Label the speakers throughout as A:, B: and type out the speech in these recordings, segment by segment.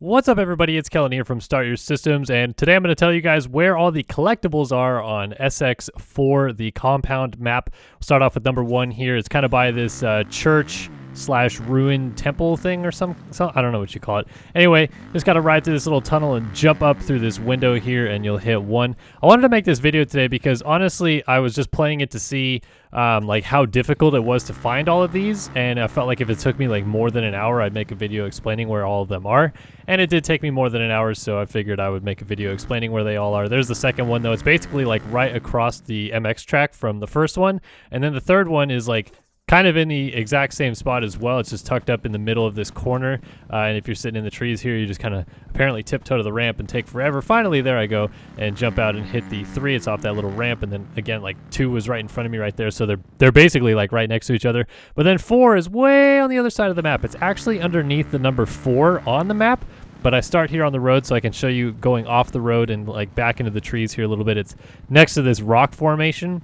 A: What's up, everybody? It's Kellen here from Start Your Systems, and today I'm going to tell you guys where all the collectibles are on SX4, the compound map. We'll start off with number 1 here. It's kind of by this church/ruin temple thing or some I don't know what you call it. Anyway, just got to ride through this little tunnel and jump up through this window here, and you'll hit 1. I wanted to make this video today because honestly, I was just playing it to see like how difficult it was to find all of these, and I felt like if it took me like more than an hour, I'd make a video explaining where all of them are. And it did take me more than an hour, so I figured I would make a video explaining where they all are. There's the second one, though. It's basically like right across the MX track from the first one. And then the third one is like kind of in the exact same spot as well. It's just tucked up in the middle of this corner. And if you're sitting in the trees here, you just kind of apparently tiptoe to the ramp and take forever. Finally, there I go and jump out and hit the 3. It's off that little ramp. And then again, like 2 was right in front of me right there. So they're basically like right next to each other. But then 4 is way on the other side of the map. It's actually underneath the number 4 on the map. But I start here on the road so I can show you going off the road and like back into the trees here a little bit. It's next to this rock formation.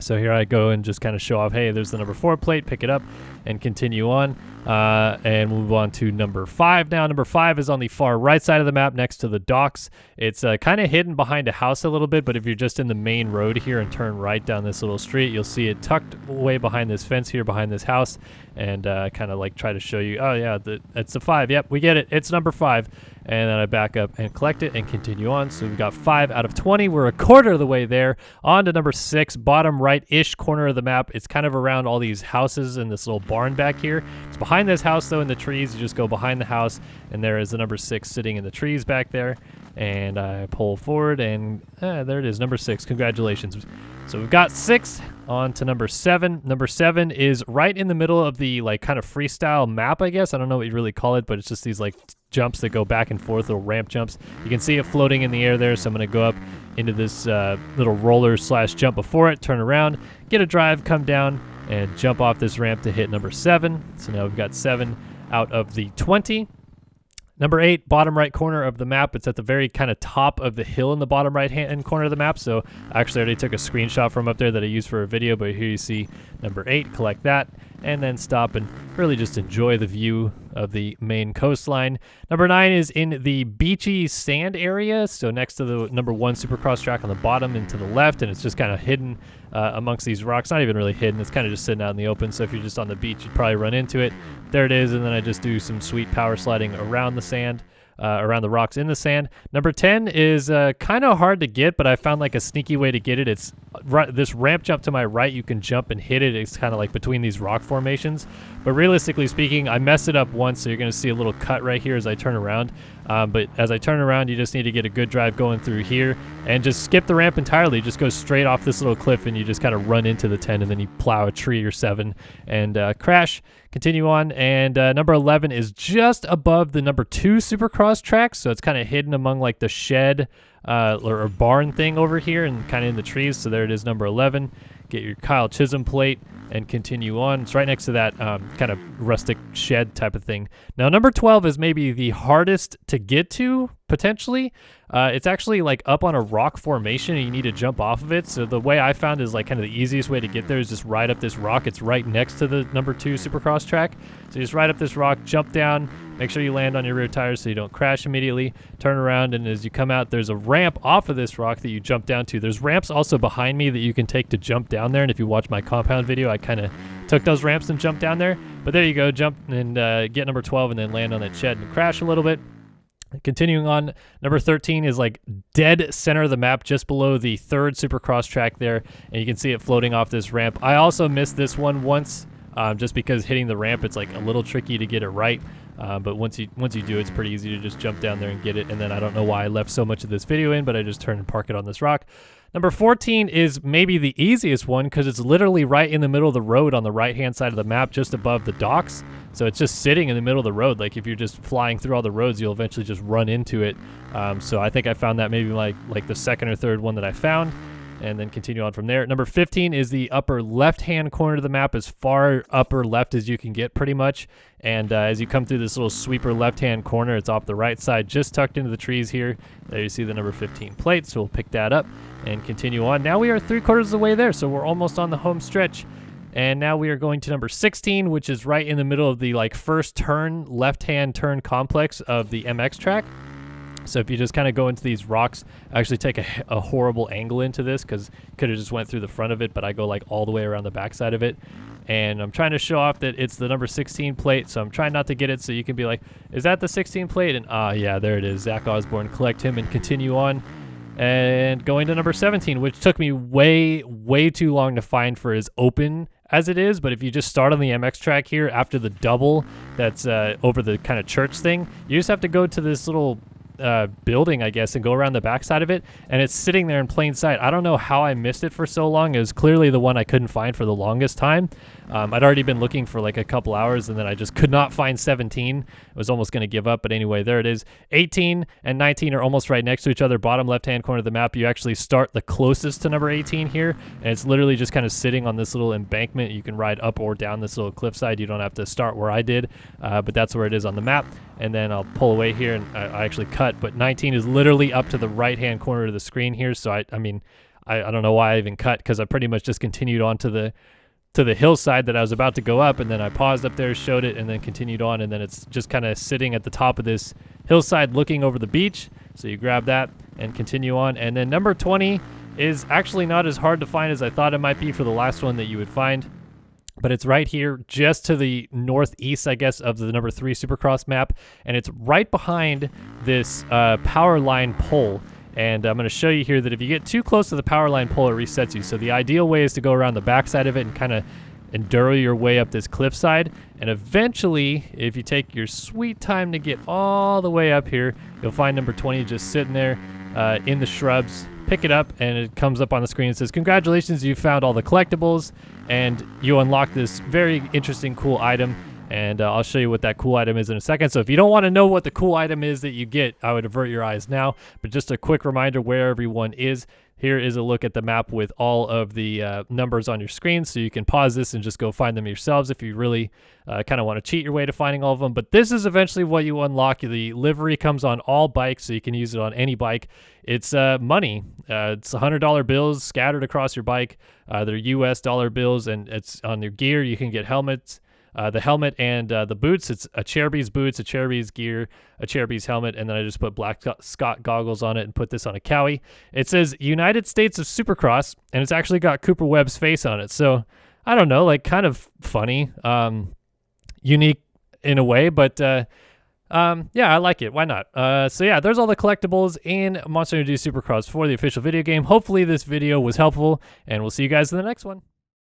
A: So here I go and just kind of show off, hey, there's the number 4 plate, pick it up and continue on. And move on to number 5 now. Number 5 is on the far right side of the map next to the docks. It's kind of hidden behind a house a little bit, but if you're just in the main road here and turn right down this little street, you'll see it tucked way behind this fence here, behind this house, and kind of like try to show you, oh yeah, that's the 5. Yep, we get it. It's number 5. And then I back up and collect it and continue on. So we've got 5 out of 20. We're a quarter of the way there. On to number 6, bottom right-ish corner of the map. It's kind of around all these houses and this little barn back here. It's behind this house, though, in the trees. You just go behind the house, and there is the number 6 sitting in the trees back there. And I pull forward, and there it is, number 6. Congratulations. So we've got 6 on to number 7. Number 7 is right in the middle of the like kind of freestyle map, I guess. I don't know what you really call it, but it's just these like jumps that go back and forth, little ramp jumps. You can see it floating in the air there, so I'm going to go up into this little roller / jump before it, turn around, get a drive, come down, and jump off this ramp to hit number 7. So now we've got 7 out of the 20. Number 8, bottom right corner of the map. It's at the very kind of top of the hill in the bottom right-hand corner of the map. So I actually already took a screenshot from up there that I used for a video, but here you see number 8. Collect that, and then stop and really just enjoy the view of the main coastline. Number 9 is in the beachy sand area, so next to the number 1 Supercross track on the bottom and to the left, and it's just kind of hidden amongst these rocks. Not even really hidden, it's kind of just sitting out in the open, so if you're just on the beach, you'd probably run into it. There it is, and then I just do some sweet power sliding around the sand. Around the rocks in the sand. Number 10 is kind of hard to get, but I found like a sneaky way to get it. It's this ramp jump to my right. You can jump and hit it. It's kind of like between these rock formations. But realistically speaking, I messed it up once, so you're going to see a little cut right here as I turn around. But as I turn around, you just need to get a good drive going through here and just skip the ramp entirely. Just go straight off this little cliff, and you just kind of run into the 10, and then you plow a tree or 7 and crash. Continue on, and number 11 is just above the number 2 Supercross track, so it's kind of hidden among like the shed or barn thing over here and kind of in the trees. So there it is, number 11. Get your Kyle Chisholm plate and continue on. It's right next to that kind of rustic shed type of thing. Now, number 12 is maybe the hardest to get to, potentially. It's actually like up on a rock formation, and you need to jump off of it. So the way I found is like kind of the easiest way to get there is just ride up this rock. It's right next to the number 2 Supercross track. So you just ride up this rock, jump down, make sure you land on your rear tires so you don't crash immediately, turn around, and as you come out, there's a ramp off of this rock that you jump down to. There's ramps also behind me that you can take to jump down there, and if you watch my compound video, I kind of took those ramps and jumped down there. But there you go, jump and get number 12 and then land on that shed and crash a little bit. Continuing on, number 13 is like dead center of the map, just below the 3rd Supercross track there, and you can see it floating off this ramp. I also missed this one once, just because hitting the ramp, it's like a little tricky to get it right. But once you do, it's pretty easy to just jump down there and get it. And then I don't know why I left so much of this video in, but I just turn and park it on this rock. Number 14 is maybe the easiest one because it's literally right in the middle of the road on the right-hand side of the map, just above the docks. So it's just sitting in the middle of the road. Like if you're just flying through all the roads, you'll eventually just run into it. So I think I found that maybe like the 2nd or 3rd one that I found. And then continue on from there. Number 15 is the upper left-hand corner of the map, as far upper left as you can get pretty much. And as you come through this little sweeper left-hand corner, it's off the right side, just tucked into the trees here. There you see the number 15 plate, so we'll pick that up and continue on. Now we are 3/4 of the way there, so we're almost on the home stretch. And now we are going to number 16, which is right in the middle of the like first turn, left-hand turn complex of the MX track. So if you just kind of go into these rocks, I actually take a horrible angle into this because could have just went through the front of it, but I go like all the way around the backside of it. And I'm trying to show off that it's the number 16 plate, so I'm trying not to get it so you can be like, is that the 16 plate? And yeah, there it is. Zach Osborne, collect him and continue on. And going to number 17, which took me way, way too long to find for as open as it is. But if you just start on the MX track here after the double that's over the kind of church thing, you just have to go to this little building, I guess, and go around the backside of it, and it's sitting there in plain sight. I don't know how I missed it for so long. It was clearly the one I couldn't find for the longest time. I'd already been looking for like a couple hours, and then I just could not find 17. I was almost going to give up, but anyway, there it is. 18 and 19 are almost right next to each other, bottom left-hand corner of the map. You actually start the closest to number 18 here, and it's literally just kind of sitting on this little embankment. You can ride up or down this little cliffside. You don't have to start where I did, but that's where it is on the map. And then I'll pull away here, and I actually cut, but 19 is literally up to the right-hand corner of the screen here. So I mean, I don't know why I even cut, because I pretty much just continued on to the hillside that I was about to go up, and then I paused up there, showed it, and then continued on, and then it's just kind of sitting at the top of this hillside looking over the beach. So you grab that and continue on. And then number 20 is actually not as hard to find as I thought it might be for the last one that you would find. But it's right here just to the northeast, I guess, of the number 3 Supercross map. And it's right behind this power line pole. And I'm going to show you here that if you get too close to the power line pole, it resets you. So the ideal way is to go around the backside of it and kind of enduro your way up this cliffside. And eventually, if you take your sweet time to get all the way up here, you'll find number 20 just sitting there in the shrubs. Pick it up, and it comes up on the screen. It says, congratulations, you found all the collectibles, and you unlock this very interesting, cool item. And I'll show you what that cool item is in a second. So if you don't want to know what the cool item is that you get, I would avert your eyes now. But just a quick reminder where everyone is. Here is a look at the map with all of the numbers on your screen, so you can pause this and just go find them yourselves if you really kind of want to cheat your way to finding all of them. But this is eventually what you unlock. The livery comes on all bikes, so you can use it on any bike. It's money. It's $100 bills scattered across your bike. They're US dollar bills, and it's on your gear. You can get helmets. The helmet and the boots. It's a Cherubies boots, a Cherubies gear, a Cherubies helmet, and then I just put black Scott goggles on it and put this on a Cowie. It says United States of Supercross, and it's actually got Cooper Webb's face on it. So I don't know, like kind of funny, unique in a way, but yeah, I like it. Why not? So yeah, there's all the collectibles in Monster Energy Supercross for the official video game. Hopefully this video was helpful, and we'll see you guys in the next one.